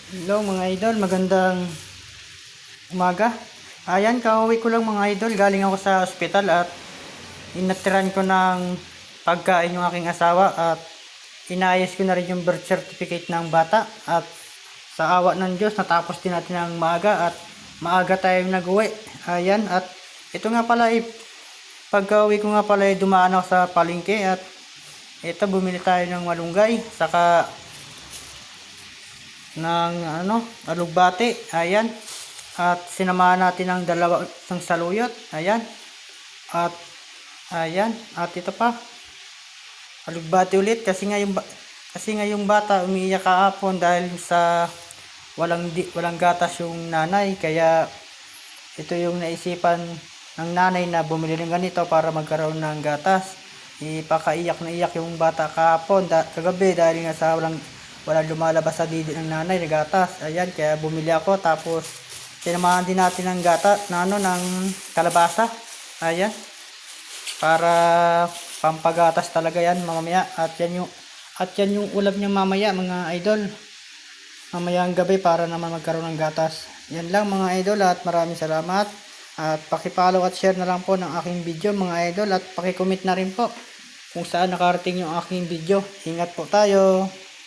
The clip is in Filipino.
Hello mga idol, magandang umaga. Ayan, kauwi ko lang mga idol. Galing ako sa ospital at inatiran ko ng pagkain yung aking asawa at inayos ko na rin yung birth certificate ng bata. At sa awa ng Diyos, natapos din natin ng maaga at maaga tayong nag-uwi. Ayan, at ito nga pala pagka-uwi ko nga pala dumaan ako sa palengke at ito bumili tayo ng malunggay saka ng alugbate. Ayan. At sinamahan natin ng ng saluyot. Ayan. At ayan, at ito pa. Alugbate ulit kasi nga yung bata umiiyak kahapon dahil sa walang gatas yung nanay, kaya ito yung naisipan ng nanay na bumili ng ganito para magkaroon ng gatas. Ipakaiyak na iyak yung bata kahapon kagabi dahil nga sa walang lumalabas sa didi ng nanay na gatas. Ayan, kaya bumili ako tapos sinamahan din natin ng ng kalabasa. Ayan, para pampagatas talaga yan mamaya. At yan yung ulam niya mamaya mga idol. Mamayang gabi para naman magkaroon ng gatas. Yan lang mga idol at maraming salamat. At paki-follow at share na lang po ng aking video mga idol at paki-comment na rin po kung saan nakarating yung aking video. Ingat po tayo.